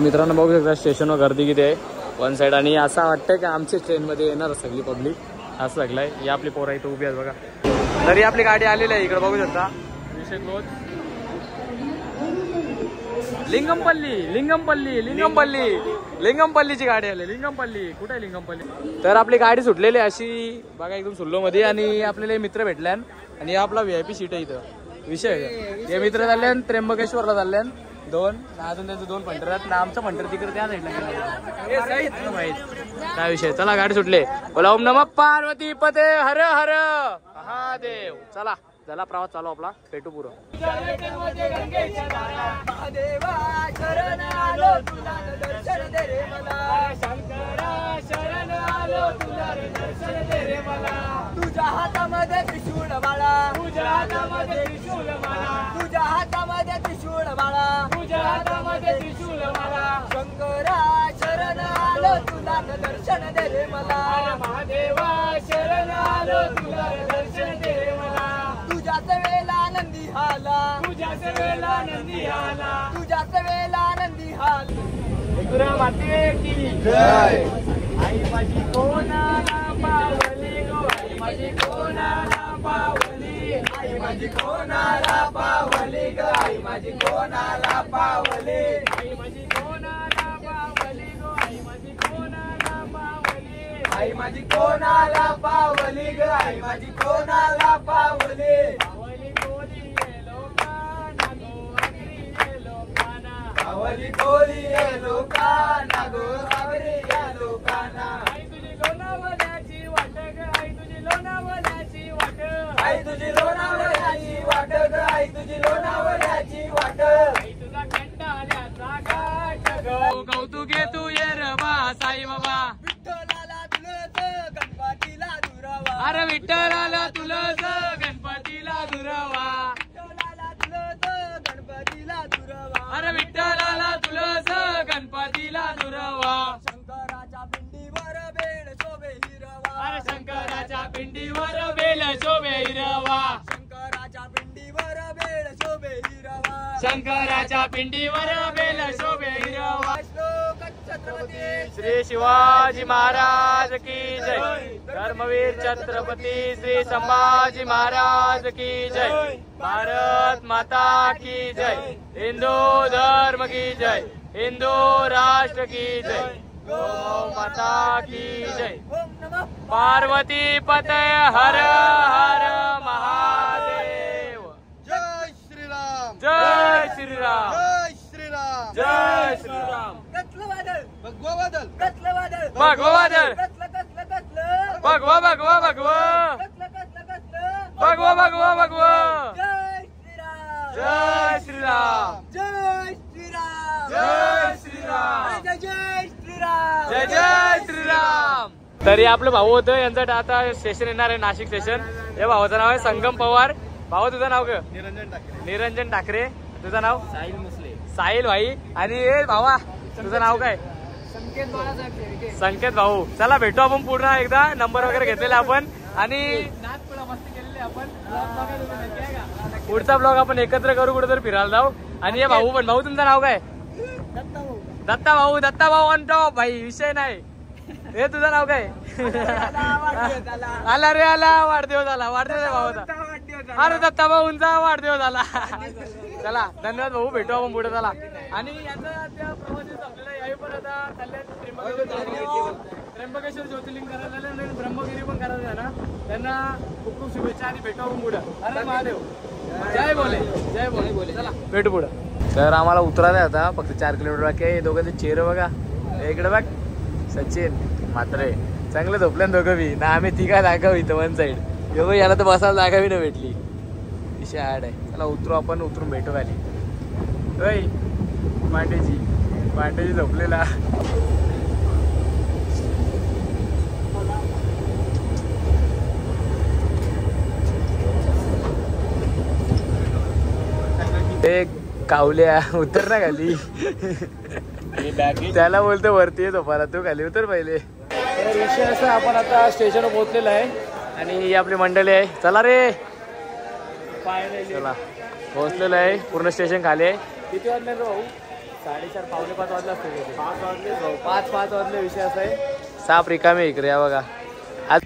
मित्रांनो बघू शकता स्टेशनवर गर्दी किती आहे वन साईड, आणि असं वाटतं की आमच्या ट्रेनमध्ये येणार सगळी पब्लिक, असं लागलाय. ही आपली पोरं इथं उभी आहेत बघा. तरी आपली गाडी आलेली आहे इकडे बघू शकता. विषय क्लोज. लिंगमपल्लीची गाडी आली. लिंगमपल्ली कुठे आहे? लिंगमपल्ली. तर आपली गाडी सुटलेली अशी बघा एकदम सुल्लो मध्ये, आणि आपल्याला मित्र भेटल्यान, आणि आपला VIP सीट आहे इथं. विषय हे मित्र चालल्यान त्र्यंबकेश्वरला चालल्यान दोन, अजून त्यांचं 2 फंटर आहेत ना. आमचं फंटर तिकडे त्या साईडला काय विषय. चला गाडी सुटले. बोला ओम नमः पार्वती पते हर हर महादेव. चला झाला प्रवास चालू आपला. भेटू पुरं. तुझ्या हातामध्ये त्रिशूळ बाळा, तुझ्या हातामध्ये त्रिशूळ बाळा, तुझ्या हातामध्ये त्रिशूळ बाळा, तुझ्या हातामध्ये त्रिशूळ बाळा. शंकरा शरण आलो तुला दर्शन दे रे मला. महादेवा शरण आलो तुला दर्शन दे रे मला. तुझ्याच वेला नंदी हाला, तुझ्याच वेला नंदी हाला, तुझ्याच वेला नंदी हाला. एकरा माते की जय. आई माझी कोणाला पावली गो, आई माझी कोणाला पावली, आई माझी कोणाला पावली ग, आई माझी कोणाला पावली, आई माझी कोणाला पावली गो, आई माझी कोणाला पावली, आई माझी कोणाला पावली ग, आई माझी कोणाला पावली. पावली कोली ये लोकांना गो, आगरी ये लोकांना, पावली कोली ये लोकांना गो, आगरी या लोकांना. आई तुझी लोणावळ्याची वाट ग, आई तुझी लोणावळ्याची वाट, आई तुझी लोणावळ्याची वाट ग, आई तुझी लोणावळ्याची वाट. आई तुझा कंटाळ्याचा घाट ग, कौतुक घे तू ये रवा साई बाबा. विठ्ठलाला तुळस गणपतीला दुरावा, अरे विठ्ठलाला तुळस गणपतीला दुरावा, विठ्ठलाला तुळस गणपतीला दुरावा, अरे विठ्ठलाला तुळस गणपतीला दुरावा. शंकराच्या पिंडीवर बेल शोभे हिरवा, अरे शंकराच्या पिंडीवर बेल शोभे हिरवा, शंकराच्या पिंडीवर बेल शोभे हिरवा, शंकराच्या पिंडीवर बेल शोभे हिरवा. श्लोक छत्रपती श्री शिवाजी महाराज की जय. धर्मवीर छत्रपती श्री संभाजी महाराज की जय. भारत माता की जय. हिंदू धर्म की जय. हिंदू राष्ट्र की जय. गौ माता की जय. पार्वती पते हर हर महादेव. जय श्रीराम, जय श्रीराम, जय श्रीराम, जय श्रीराम. कतलं वादळ, भगवा वादळ, कतलं वादळ, भगवा वादळ, कतलं कतलं कतलं, भगवा भगवा भगवा, कतलं कतलं कतलं, भगवा भगवा भगवा. जय श्रीराम, जय श्रीराम, जय श्रीराम, जय श्रीराम, जय जय श्रीराम, जय जय श्रीराम. तरी आपलं भाऊ होतं यांचं आता स्टेशन येणार आहे नाशिक स्टेशन. या भावाचं नाव आहे संगम पवार. भाऊ तुझं नाव ग? निरंजन ठाकरे. निरंजन ठाकरे. तुझं नाव? साहिल मुसले. साहिल भाई. आणि ए भावा तुझं नाव काय? संकेत बाळासाहेब. संकेत भाऊ. चला भेटू आपण पुन्हा एकदा. नंबर वगैरे घेतलेला आपण, आणि मस्ती केलेली आपण. पुढचा ब्लॉग आपण एकत्र करू, कुठेतरी फिरायला जाऊ. आणि हे भाऊ पण. भाऊ तुमचं नाव काय? दत्ता भाऊ. दत्ता भाऊ ऑन टॉप भाई, विषय नाही. हे तुझं नाव काय? आला रे आला. वाढदिवस आला. वाढदिवस भावाचा. अरे दत्ता भाऊंचा वाढदिवस आला. चला धन्यवाद भाऊ. भेटू आपण पुढे. चला. आणि यांचा प्रवासी संपलेला यावेळी पण आता चालल्यात त्र्यंबकेश्वर ज्योतिर्लिंग करायला झाले आणि ब्रह्मगिरी पण करायला झाला. त्यांना खूप खूप शुभेच्छा आणि भेटू आपण पुढे. अरे महादेव. जय बोले. जय बोले. चला भेटू पुढे. तर आम्हाला उतरायला आता फक्त 4 किलोमीटर बाकी आहे. दोघांचे चेहरे बघा. इकडे बघ सचिन मात्रे. चांगलं झोपल्या दोघं बी ना. आम्ही तिघा जागा इथं वन साईड. एवढं याला तर बसायला जागा बी न भेटली. विषय हार्ड आहे. चला उतरू आपण. उतरून भेटू खाली. होय पांडेजी झोपलेला. एक कावल्या उतर ना खाली. त्याला बोलतो वरती येतो मला. तू खाली उतर पहिले. विषय असं आपण आता स्टेशनवर पोहोचलेला आहे आणि ही आपली मंडळी आहे. चला रे. चला पोहोचलेलं आहे. पूर्ण स्टेशन खाली आहे. किती वाजले रे भाऊ? 4:30 पावणे 5 वाजले असते. 5 वाजले विषय असा आहे. साप रिकामे इकडे या बघा. आज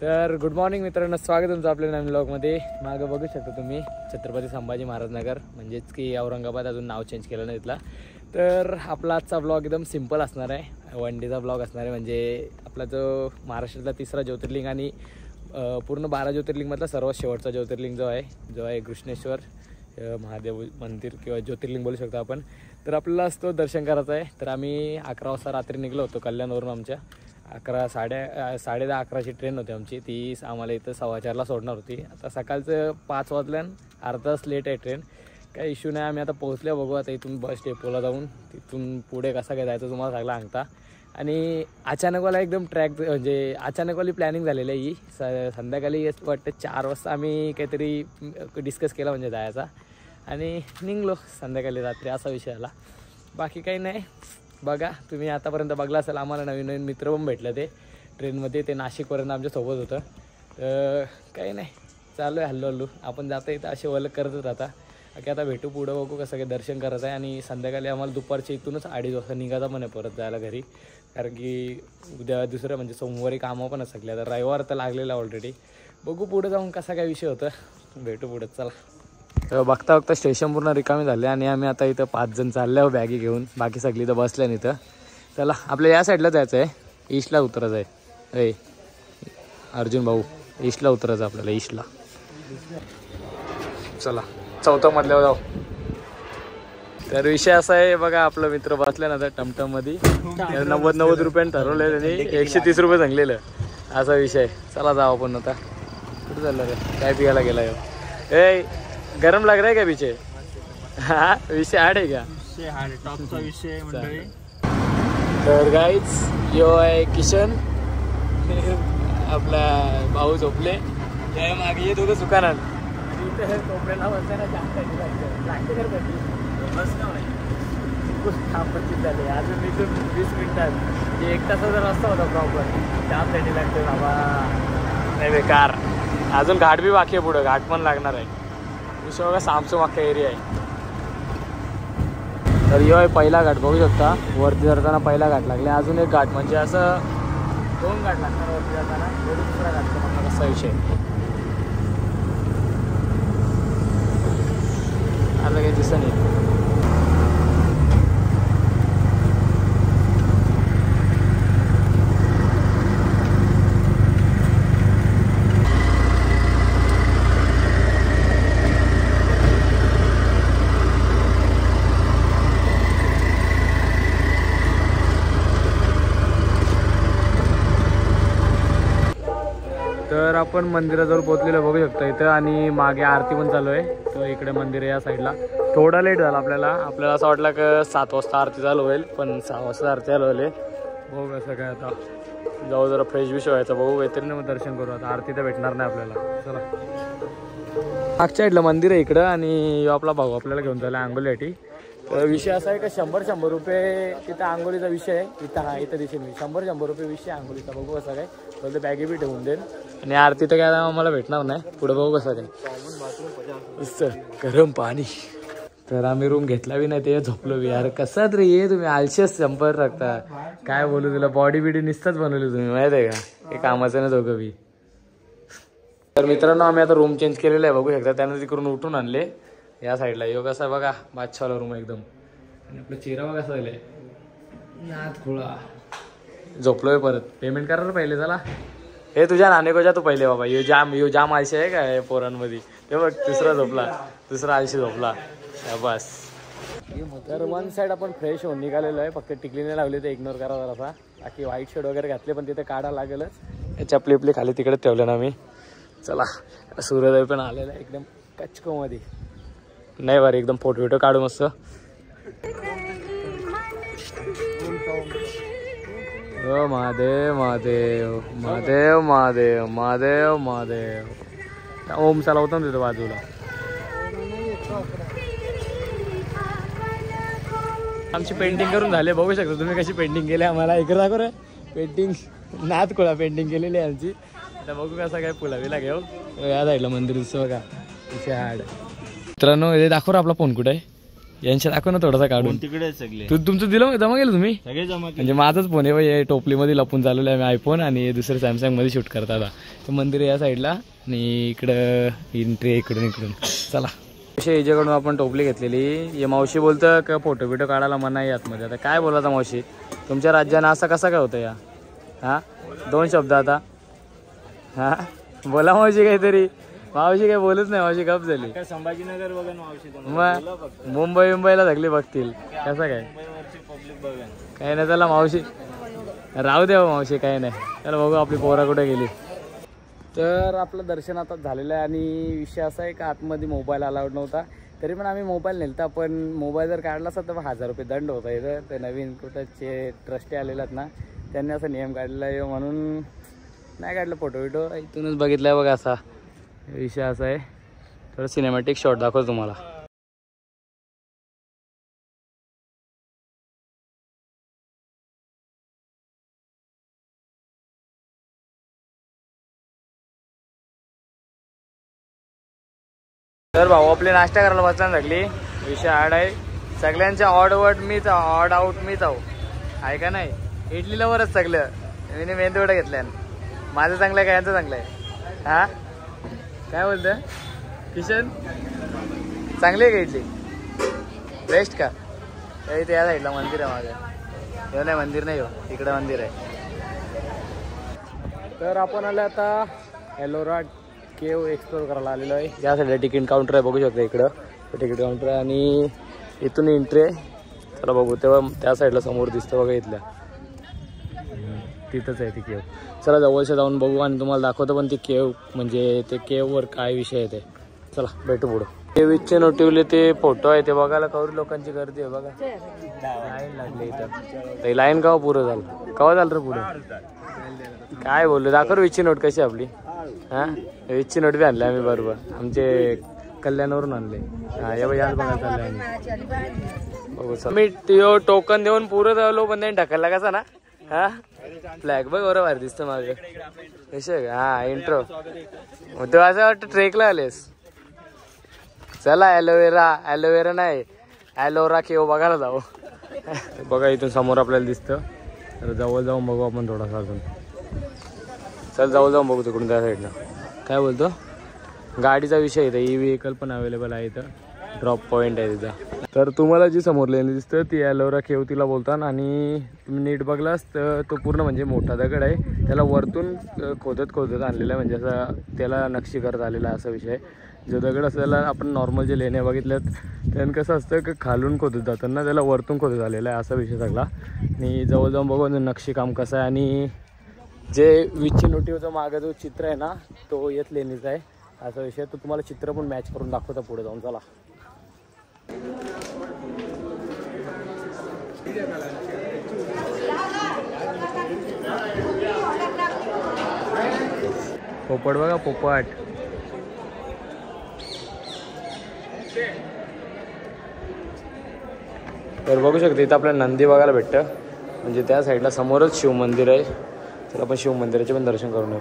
तर गुड मॉर्निंग मित्रांनो, स्वागत तुमचं आपल्या नवीन ब्लॉगमध्ये. मागं बघू शकता तुम्ही छत्रपती संभाजी महाराज नगर, म्हणजेच की औरंगाबाद, अजून नाव चेंज केलं नाही तिथला. तर आपला आजचा ब्लॉग एकदम सिम्पल असणार आहे, 1 डेचा ब्लॉग असणार आहे. म्हणजे आपला जो महाराष्ट्रातला 3रा ज्योतिर्लिंग आणि पूर्ण 12 ज्योतिर्लिंगमधला सर्वात शेवटचा ज्योतिर्लिंग जो आहे कृष्णेश्वर महादेव मंदिर किंवा ज्योतिर्लिंग बोलू शकतो आपण. तर आपल्याला तो दर्शन करायचं आहे. तर आम्ही 11 वाजता रात्री निघलो होतो कल्याणवरून. आमच्या 10:30-11ची ट्रेन होती आमची. ती आम्हाला इथं 4:15ला सोडणार होती. आता सकाळचं 5 वाजल्यान अर्धा तास लेट आहे ट्रेन. काही इश्यू नाही, आम्ही आता पोहोचले. बघू आता इथून बस डेपोला जाऊन तिथून पुढे कसं काय जायचं तुम्हाला सगळं सांगता. आणि अचानकवाला एकदम ट्रॅक, म्हणजे अचानकवाली प्लॅनिंग झालेली आहे ही. संध्याकाळी वाटतं 4 वाजता आम्ही काहीतरी डिस्कस केला म्हणजे जायचा, आणि निघलो संध्याकाळी रात्री, असा विषय आला. बाकी काही नाही. बघा तुम्ही आतापर्यंत बघला असेल, आम्हाला नवीन नवीन मित्र पण भेटले ते ट्रेनमध्ये. ते नाशिकपर्यंत आमच्यासोबत होतं. तर काही नाही, चालू आहे हल्लू आपण जाता इथं असे वलग करतच राहता. की आता भेटू पुढं, बघू कसं काही दर्शन करायचं आहे. आणि संध्याकाळी आम्हाला दुपारच्या इथूनच 2:30 वाजता निघायचा पण आहे परत जायला घरी. कारण की उद्या दुसरं म्हणजे सोमवारी कामं पण सगळे. आता रविवार तर लागलेला ऑलरेडी. बघू पुढे जाऊन कसा काय विषय होतं, भेटू पुढं. चला. तर बघता बघता स्टेशन पूर्ण रिकामी झाले आणि आम्ही आता इथं 5 जण चालले आहो बॅगी घेऊन. बाकी सगळी इथं बसल्या नाही. इथं चला, आपल्या या साईडला जायचं आहे, ईस्टला उतरायचं आहे. अर्जुन भाऊ, ईस्टला उतरायचं आपल्याला, ईस्टला. चला 4थ्या मधल्यावर जाऊ. तर विषय असा आहे बघा, आपलं मित्र बसले ना आता टमटममध्ये. 90 रुपयाने ठरवले त्यांनी, 130 रुपये सांगलेलं, असा विषय. चला जाऊ आपण आता. कुठं चाललं रे? काय पियाला गेला यो? गरम लग रहा है क्या पीछे? हाँ, विषय हार्ड आहे का? टॉपचा विषय मंडळी. तर गाईज यो आहे किशन, आपला भाऊ झोपले. त्या मागे ये दोघं दुकानात. इथे कोपऱ्याला बसताना जास्त लागते करतात बस ना नाही. खूप थांबत झाले अजून इथून 20 मिनिटात, म्हणजे 1 तासाचा रस्ता होता प्रॉपर. त्यासाठी लागते बाबा, नाही बेकार. अजून घाट बी बाकी आहे पुढं, घाट पण लागणार आहे. विषय बघा, सामसूम अख्खा एरिया आहे. तर यो आहे पहिला घाट, बघू शकता. वरती जाताना पहिला घाट लागले. अजून एक घाट, म्हणजे असं 2 घाट लागणार वरती जाताना. दुसरा घाट म्हणणार असा विषय. आता काही दिसत नाही. तर आपण मंदिराजवळ पोहोचलेलो बघू शकता इथं. आणि मागे आरती पण चालू आहे. तर इकडे मंदिर आहे या साईडला. थोडा लेट झाला आपल्याला असं वाटलं की 7 वाजता आरती चालू होईल, पण 6 वाजता आरती चालू होईल. बघू कसं काय. आता जाऊ जरा फ्रेश विषय व्हायचा, बघू काहीतरी मग दर्शन करू. आता आरती तर भेटणार नाही आपल्याला. चला, मागच्या साईडला मंदिर आहे इकडं. आणि आपला भाऊ आपल्याला घेऊन चालला आंघोलीसाठी. तर विषय असा आहे का 100 रुपये तिथं आंघोलीचा विषय आहे. इथं दिसेल मी 100 रुपये विषय आंघोलीचा. बघू कसं काय. तर बॅगी बी ठेवून देईल. आणि आरती तर काय आम्हाला भेटणार नाही पुढे, बघू कसं काय. गरम पाणी. तर आम्ही रूम घेतला बी नाही, ते झोपलो बी. यार कसं रे ये तुम्ही आलशेच संपर्क राखता. काय बोलू तुला, बॉडी बिडी निसताच बनवली तुम्ही, माहिती आहे का. हे कामाचं नाही दोघं बी. तर मित्रांनो, आम्ही आता रूम चेंज केलेला आहे, बघू शकता. त्यानं तिकडून उठून आणले या साईडला. यो कसा बघा, बादशाहला रूम एकदम. आणि आपला चेहरा बघा कसा झालाय, नात खुळा. झोपलोय परत. पेमेंट करा पहिले. चला, हे तुझ्या नाणे कोजा तू पहिले बाबा. यो जाम आळशी आहे का पोरांमध्ये. ते बघ, दुसरा झोपला, दुसरा आळशी झोपला. बस. तर 1 साईड आपण फ्रेश होऊन निघालेलो आहे. फक्त टिकलीने लावली ते इग्नोर करा जरासा. बाकी व्हाईट शर्ट वगैरे घातले, पण तिथे काढा लागेलच. चपली आपली खाली तिकडे ठेवले ना मी. चला, सूर्योदय पण आलेला आहे एकदम कचकोमध्ये. नाही बरं, एकदम फोटो काढू मस्त. ओ महादेव महादेव महादेव महादेव महादेव महादेव. ओम चला होता ना तिथं बाजूला. आमची पेंटिंग करून झाले, बघू शकता तुम्ही कशी पेंटिंग केली. आम्हाला इकडे दाखव रे पेंटिंग. नात कोळा पेंटिंग केलेली आहे आमची. आता बघू कसं काय फुलावीला घेऊ. या साईडला मंदिर दिसतं बघा, तिथे हाड. मित्रांनो हे दाखव आपला फोन कुठे आहे. यांच्या दाखव ना थोडासा काढून. तिकडे सगळे तुमचं दिलं जमा केलं तुम्ही? सगळे जमा म्हणजे माझाच फोन आहे बाई, टोपलीमध्ये लपून चालवलं आहे मी आयफोन, आणि दुसरं सॅमसंग मध्ये शूट करता आता. ते मंदिर आहे या साईडला आणि इकडं एंट्री इकडून. चला याच्याकडून आपण टोपली घेतलेली. हे मावशी बोलतं का फोटो बिटो काढायला मना आहे आतमध्ये. आता काय बोलायचं मावशी, तुमच्या राज्यानं असं कसं काय होतं या? हां 2 शब्द आता. हां बोला मावशी काहीतरी. मावशी काही बोलच नाही, मावशी गप झाली. संभाजीनगर बघा मावशी, मग मुंबईला सगळी बघतील कसं काय. पब्लिक बघा काही नाही. चला मावशी राहू द्या मावशी, काही नाही. चला बघू आपली पोरा कुठे गेली. तर आपलं दर्शन आता झालेलं आहे आणि विषय असा आहे का आतमध्ये मोबाईल अलाउड नव्हता, तरी पण आम्ही मोबाईल नेलता. पण मोबाईल जर काढला असता तर 1000 रुपये दंड होता इथं. ते नवीन कुठंचे ट्रस्टी आलेले आहेत ना, त्यांनी असा नियम काढलेला आहे म्हणून नाही काढलं फोटो बिटो. इथूनच बघितलं आहे बघा. असा विषय असा आहे. थोडं सिनेमॅटिक शॉट दाखवतो तुम्हाला. तर भाऊ आपली नाश्ता करायला बसणार लागली. विषय हार्ड आहे. सगळ्यांच्या ऑड आउट मीच आहो आहे का नाही. इडलीला वरच सगळं मी मेंदूवडा घेतल्या. माझं चांगलं आहे का यांचं चांगलं आहे? हां काय बोलतं किशन, चांगली आहे का इडली? बेस्ट का? इथे या साईडला मंदिर आहे माझं. हे नाही मंदिर नाही हो, इकडं मंदिर आहे. तर आपण आलं आता एलोरा केव एक्सप्लोर करायला आलेलो आहे. या साईडला तिकीट काउंटर आहे, बघू शकता इकडं तिकीट काउंटर आहे आणि इथून एंट्री आहे. चला बघू. तेव्हा त्या साईडला समोर दिसतं बघा, इथल्या तिथंच आहे ती केव. चला जवळच्या जाऊन बघू आणि तुम्हाला दाखवतो पण ती केव म्हणजे ते केववर काय विषय आहे ते. चला भेटू पुढं. केवीचे नोटिवले ते फोटो आहे ते बघायला कवरी लोकांची गर्दी आहे बघा. लाईन लागली इथं. लाईन का पुरं झालं? कवा झालं रे पुढं? काय बोललो दाखव विच्ची नोट कशी आपली. हां विच्ची नोट बी आणली आम्ही बरोबर, आमचे कल्याणवरून आणले. हां या याच बघा चालले आम्ही. बघू सर मी टोकन देऊन पुरं झालो पण त्यांनी ढकलला कसा ना. हां फ्लॅग बघ बरं भारी दिसतं मागे कसे. हां इंट्रो तो असं वाटतं ट्रेकला आलेस. चला ॲलोवेरा नाही ॲलोरा केव बघायला जाऊ. बघा इथून समोर आपल्याला दिसतं. तर जवळ जाऊन बघू आपण थोडासा अजून. चल जवळ जाऊन बघू तिकडून त्या साईडनं. काय बोलतो गाडीचा विषय इथं ई व्हेकल पण अवेलेबल आहे. इथं ड्रॉप पॉईंट आहे तिथं. तर तुम्हाला जी समोर लेणी दिसतं ती ॲलोरा केव तिला बोलतात. आणि तुम्ही नीट बघलास तर तो पूर्ण म्हणजे मोठा दगड आहे, त्याला वरतून खोदत आणलेला आहे. म्हणजे असं त्याला नक्षी करत आलेला असा विषय. जो दगड असं त्याला आपण नॉर्मल जे लेण्या बघितल्यात त्यानं कसं असतं की खालून खोदत जाताना त्याला वरतून खोदत आलेला आहे असा विषय सगळा. आणि जवळ जाऊन बघू नक्षी काम कसं आहे. आणि जे विच्ची नोटीवरचं मागं जो चित्र आहे ना तो येत लेणीचा आहे असा विषय. तो तुम्हाला चित्र पण मॅच करून दाखवता पुढे जाऊन. चला पोपट बघा पोपट. तर बघू शकते इथं आपल्याला नंदी बघायला भेटतं. म्हणजे त्या साईडला समोरच शिव मंदिर आहे. तर आपण शिव मंदिराचे पण दर्शन करून येऊ.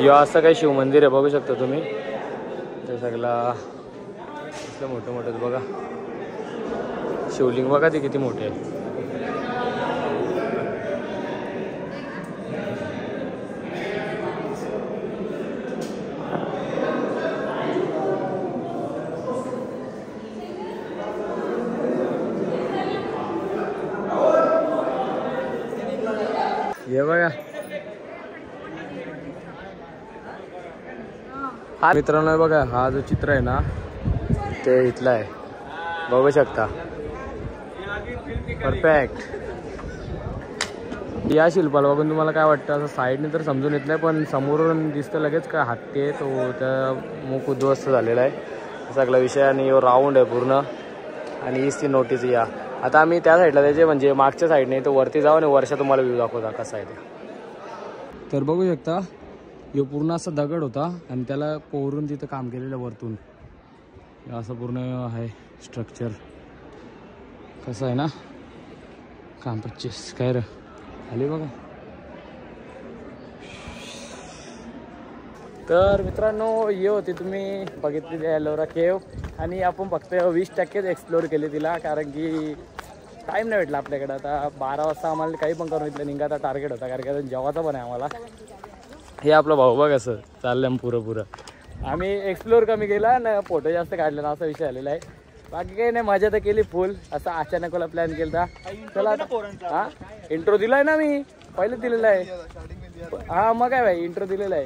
या असं काही शिव मंदिर आहे बघू शकता तुम्ही. ते सगळा इथलं मोठं बघा शिवलिंग बघा ते किती मोठे आहे. हे बघा हा मित्रांनो बघा हा जो चित्र आहे ना ते इथला आहे बघू शकता. परफेक्ट. या शिल्पाला बघून तुम्हाला काय वाटतं? असं साईडने तर समजून येत नाही पण समोरून दिसतं लगेच का हत्ती आहे तो त्या मुख उद्ध्वस्त झालेला आहे सगळा विषय. आणि राऊंड आहे पूर्ण आणि हीच ती नोटीस. या आता आम्ही त्या साईडला त्याचे म्हणजे मागच्या साईडने तो वरती जाऊ आणि वर्षा तुम्हाला व्ह्यू दाखवता कसा आहे ते. तर बघू शकता यो पूर्ण असा दगड होता आणि त्याला कोरून तिथं काम केलेलं वरतून असं पूर्ण आहे स्ट्रक्चर. कसं आहे ना काम 25 काय रे आली बघा. तर मित्रांनो ये होती तुम्ही बघितलेली ॲलोरा केव आणि आपण फक्त 20%च एक्सप्लोअर केले तिला, कारण की टाईम नाही भेटला आपल्याकडे. आता 12 वाजता आम्हाला काही पण करून इथलं निघायचा टार्गेट होता, कारण की अजून जेवायचा पण आहे आम्हाला. हे आपलं भाऊ बघ असं चाललं पुरं. आम्ही एक्सप्लोअर कमी केला ना, फोटो जास्त काढले ना, असा विषय आलेला आहे. बाकी काही नाही, मजा तर केली फुल. असं अचानकला प्लॅन केला. चला हा इंट्रो दिलाय ना मी, पहिले दिलेला आहे. हा मग काय भाई, इंट्रो दिलेला आहे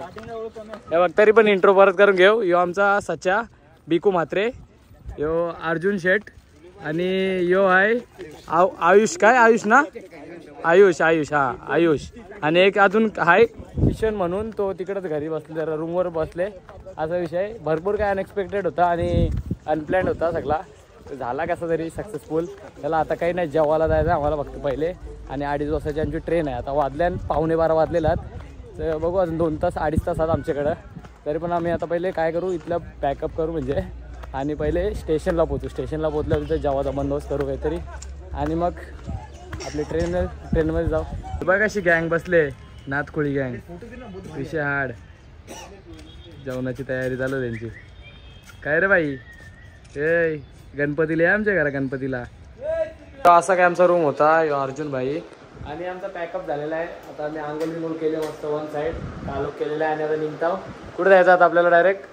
हे बघ. तरी पण इंट्रो परत करून घेऊ. यो आमचा सच्चा बिकू म्हात्रे, यो अर्जुन शेठ, आणि यो आहे आयुष. काय आयुष ना, आयुष हा आयुष. आणि एक अजून आहे किशन म्हणून, तो तिकडंच घरी बसले, जरा रूमवर बसले. असा विषय भरपूर काय अनएक्सपेक्टेड होता आणि अनप्लॅन्ड होता सगळा. झाला कसा तरी सक्सेसफुल. त्याला आता काही नाही, जेवायला जायचं आम्हाला फक्त पहिले. आणि 2:30 वाजताची आमची ट्रेन आहे. आता वाजल्या 11:15 वाजलेलात, तर बघू अजून 2 तास 2.5 तास आहेत आमच्याकडं. तरी पण आम्ही आता पहिले काय करू, इथलं पॅकअप करू म्हणजे, आणि पहिले स्टेशनला पोहोचू. स्टेशनला पोहोचल्यावर तिथं जेवायचा बंदोबस्त करू काहीतरी, आणि मग आपली ट्रेनमध्ये जाऊ. बघ अशी गँग बसले, नाथखोळी गँग, विषय हाड. जेवणाची तयारी चालू त्यांची. काय रे बाई, ए गणपतीला आहे आमच्या घरा, गणपतीला. असा काय आमचा रूम होता. अर्जुन भाई आणि आमचा पॅकअप झालेला आहे. आता आम्ही आंघोळ बिंगोळ केले मस्त, 1 साईड कालोख केलेला आहे. आणि आता निघताव. कुठे जायचं आता आपल्याला? डायरेक्ट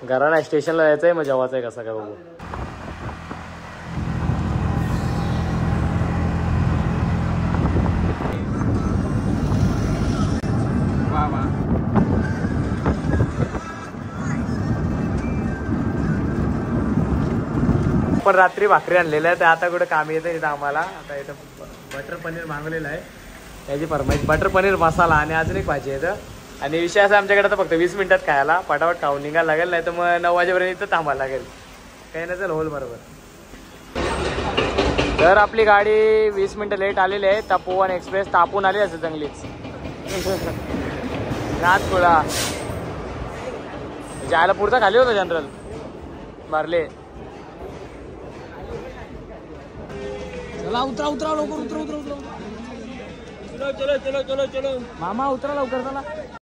घरा नाही, स्टेशनला जायचं आहे. मग जेवायचं आहे कसं काय बघू. पण रात्री भाकरी आणलेल्या आहे, तर आता कुठं काम येतं इथं आम्हाला. आता इथं बटर पनीर मागवलेलं आहे, त्याची फरमाईश बटर पनीर मसाला, आणि अजून एक भाजी आहे. आणि विषय असा आमच्याकडे तर फक्त 20 मिनिटात खायला पटापट खाऊन निघायला लागेल, नाही तर मग 9 वाजेपर्यंत इथं थांबायला लागेल. काही नाही, चल होल बरोबर. तर आपली गाडी 20 मिनिटं लेट आलेली आहे. तपोवन एक्सप्रेस तापून आली असेल चांगलीच. नाथखोळा जायला पुढचा खाली होता जनरल भरले. चला उतरा लवकर, उतरा. मामा उतरा लवकर चला.